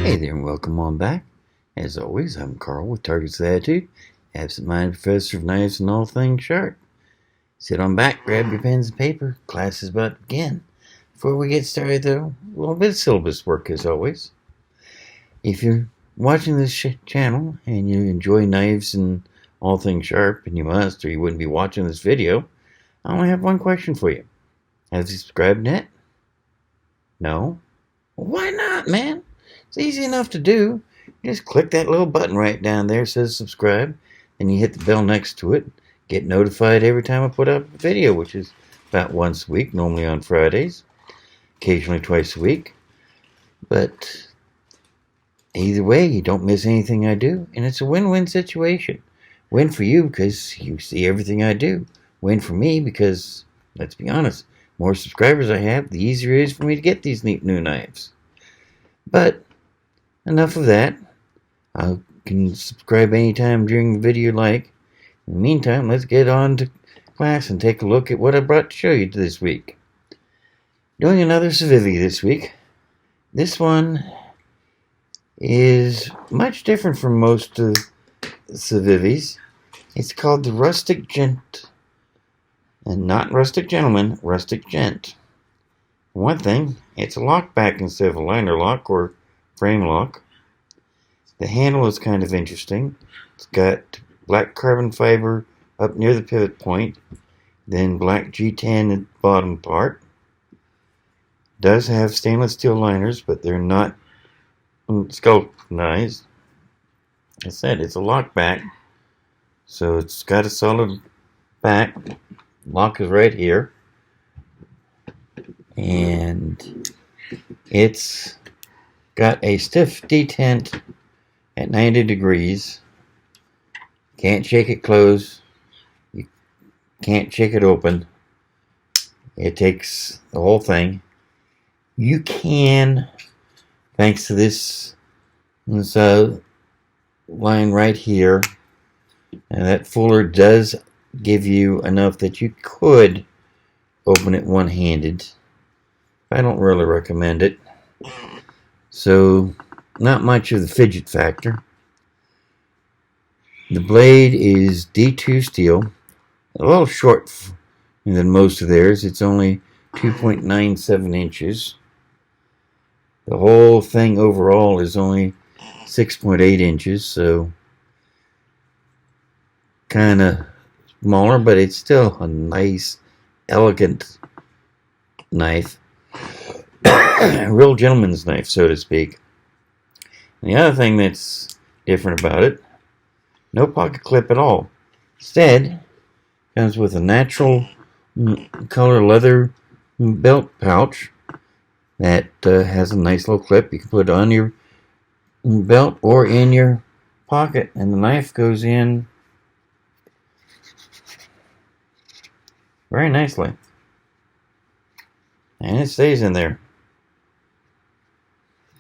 Hey there and welcome on back. As always, I'm Carl with Target's Attitude, absent-minded professor of knives and all things sharp. Sit on back, grab your pens and paper. Class is about to begin. Before we get started though, a little bit of syllabus work as always. If you're watching this channel and you enjoy knives and all things sharp, and you must or you wouldn't be watching this video, I only have one question for you. Have you subscribed yet? No? Well, why not, man? It's easy enough to do. You just click that little button right down there that says subscribe, and you hit the bell next to it. Get notified every time I put up a video, which is about once a week, normally on Fridays, occasionally twice a week. But either way, you don't miss anything I do, and it's a win-win situation. Win for you because you see everything I do. Win for me because, let's be honest, the more subscribers I have, the easier it is for me to get these neat new knives. But enough of that. You can subscribe anytime during the video you like. In the meantime, let's get on to class and take a look at what I brought to show you this week. Doing another Civivi this week. This one is much different from most of the Civivis. It's called the Rustic Gent. And not Rustic Gentleman, Rustic Gent. One thing, it's a lockback instead of a liner lock or frame lock. The handle is kind of interesting. It's got black carbon fiber up near the pivot point, then black G10 at the bottom part. It does have stainless steel liners, but they're not galvanized. Like I said, it's a lockback, so it's got a solid back. Lock is right here, and it's got a stiff detent at 90 degrees. Can't shake it closed. You can't shake it open. It takes the whole thing. You can, thanks to this line right here, and that fuller does give you enough that you could open it one-handed. I don't really recommend it. So, not much of the fidget factor. The blade is D2 steel, a little short than most of theirs. It's only 2.97 inches. The whole thing overall is only 6.8 inches, so kind of smaller, but it's still a nice, elegant knife. A real gentleman's knife, so to speak. And the other thing that's different about it, no pocket clip at all. Instead, comes with a natural color leather belt pouch that has a nice little clip. You can put it on your belt or in your pocket, and the knife goes in very nicely. And it stays in there.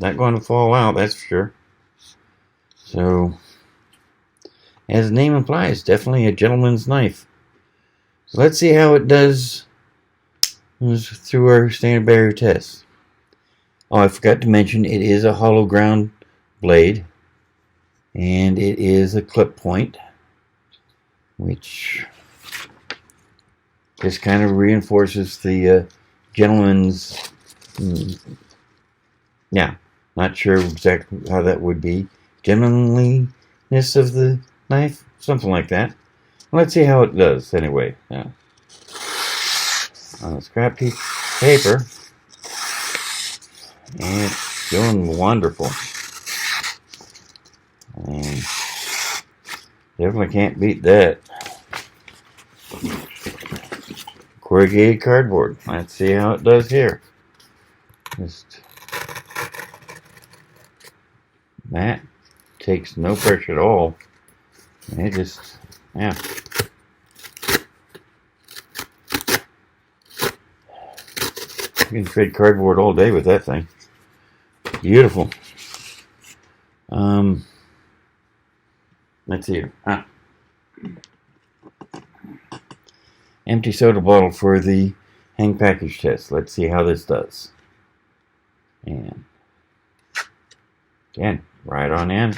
Not going to fall out, that's for sure. So, as the name implies, definitely a gentleman's knife. So let's see how it does through our standard barrier test. Oh, I forgot to mention, it is a hollow ground blade, and it is a clip point, which just kind of reinforces the gentleman's, not sure exactly how that would be, gentlemanliness of the knife, something like that. Let's see how it does anyway. On a scrap piece of paper, and it's doing wonderful. And definitely can't beat that. Corrugated cardboard. Let's see how it does here. That takes no pressure at all. It just, You can trade cardboard all day with that thing. Beautiful. Let's see. Empty soda bottle for the hang package test. Let's see how this does. And Again, right on in.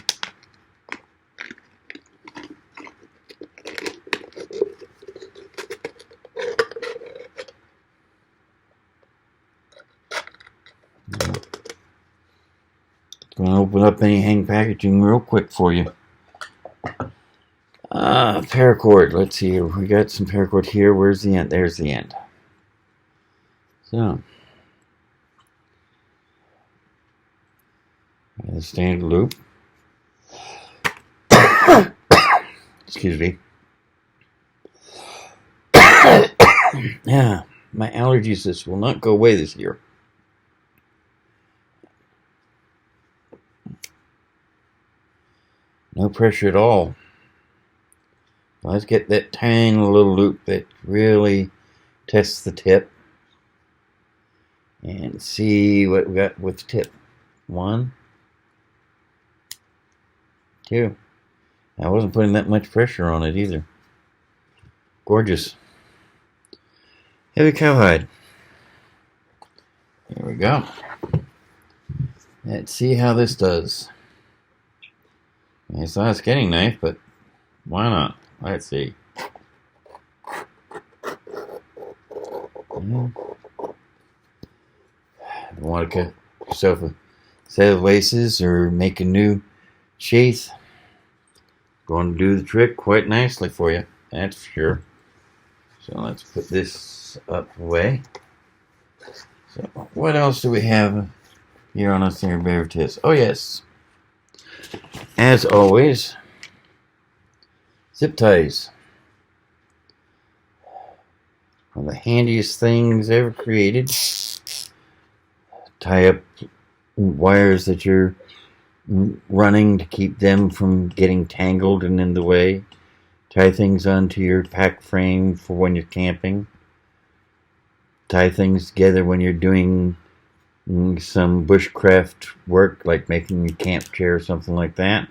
Going to open up any hang packaging real quick for you. Paracord. Let's see here. We got some paracord here. Where's the end? There's the end. So, the standard loop. Excuse me. Yeah, my allergies this will not go away this year. No pressure at all. Let's get that tiny little loop that really tests the tip and see what we got with the tip. 1, 2. I wasn't putting that much pressure on it either. Gorgeous. Heavy cowhide. There we go. Let's see how this does. It's not a skinning knife, but why not? Let's see. Want to cut yourself a set of laces or make a new sheath? Going to do the trick quite nicely for you, that's for sure. So let's put this up away. So what else do we have here on our Civivi test? Oh yes, as always, zip ties. One of the handiest things ever created. Tie up wires that you're running to keep them from getting tangled and in the way. Tie things onto your pack frame for when you're camping. Tie things together when you're doing some bushcraft work, like making a camp chair or something like that.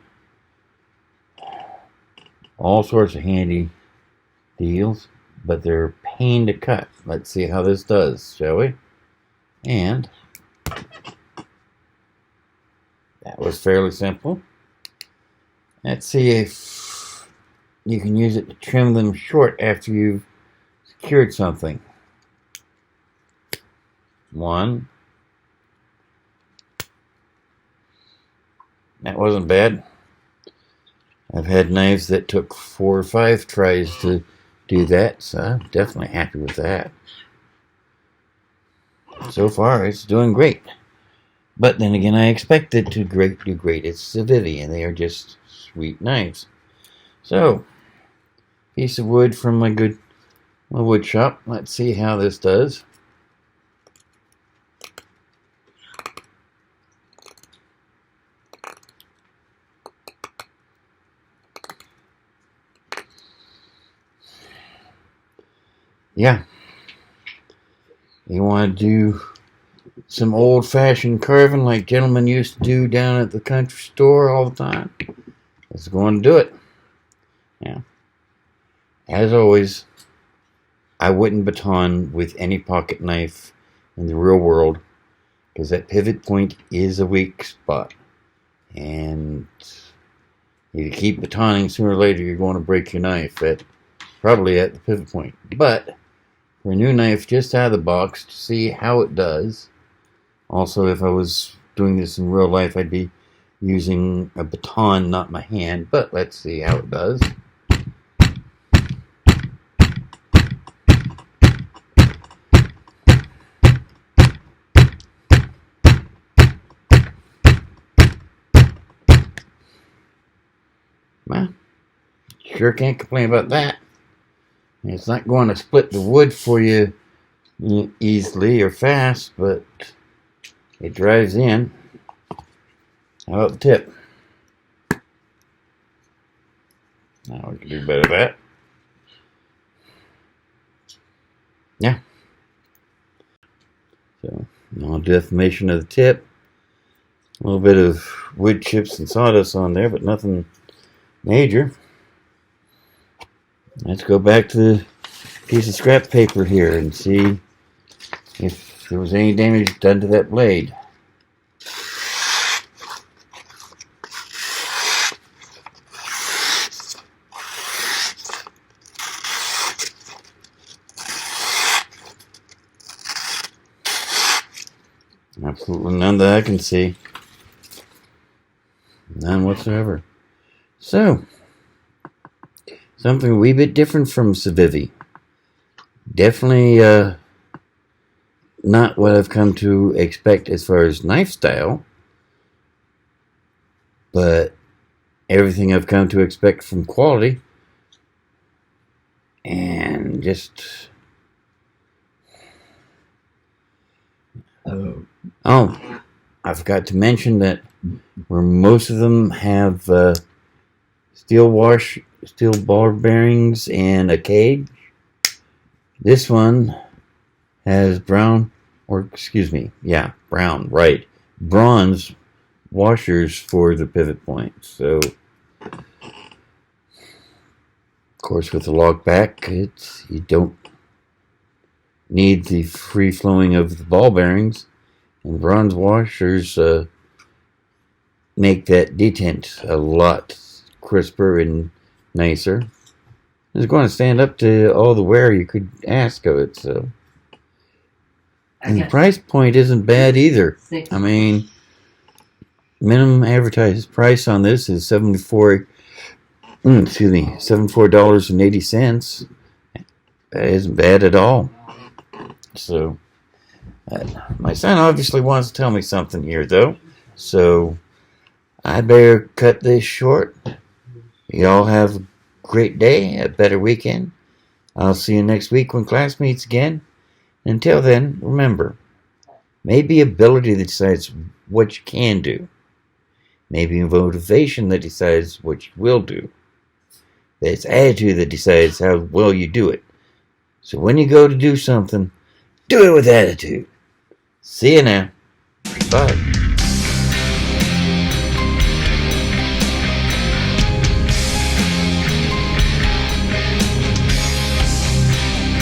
All sorts of handy deals, but they're a pain to cut. Let's see how this does, shall we? And that was fairly simple. Let's see if you can use it to trim them short after you've secured something. 1. That wasn't bad. I've had knives that took 4 or 5 tries to do that, so I'm definitely happy with that. So far, it's doing great. But then again, I expect it to do great. It's Civivi, and they are just sweet knives. So, piece of wood from my wood shop. Let's see how this does. Yeah. You want to do some old-fashioned carving like gentlemen used to do down at the country store all the time. It's going to do it. Yeah. As always, I wouldn't baton with any pocket knife in the real world because that pivot point is a weak spot. And if you keep batoning, sooner or later you're going to break your knife probably at the pivot point. But for a new knife just out of the box to see how it does. Also, if I was doing this in real life, I'd be using a baton, not my hand. But let's see how it does. Well, sure can't complain about that. It's not going to split the wood for you easily or fast, but it drives in. How about the tip? Now we can do better at that. Yeah. So, no deformation of the tip. A little bit of wood chips and sawdust on there, but nothing major. Let's go back to the piece of scrap paper here and see if there was any damage done to that blade. Absolutely none that I can see. None whatsoever. So, something a wee bit different from Civivi. Definitely not what I've come to expect as far as knife style, but everything I've come to expect from quality. And just... Oh, I forgot to mention that where most of them have steel ball bearings and a cage, this one has brown, bronze washers for the pivot points. So, of course, with the lockback, you don't need the free flowing of the ball bearings, and the bronze washers make that detent a lot crisper and nicer. It's going to stand up to all the wear you could ask of it. So, and the price point isn't bad either. I mean, minimum advertised price on this is $74.80. That isn't bad at all. So, my son obviously wants to tell me something here, though. So, I better cut this short. Y'all have a great day, a better weekend. I'll see you next week when class meets again. Until then, remember, maybe ability that decides what you can do. Maybe motivation that decides what you will do. But it's attitude that decides how well you do it. So when you go to do something, do it with attitude. See you now. Bye.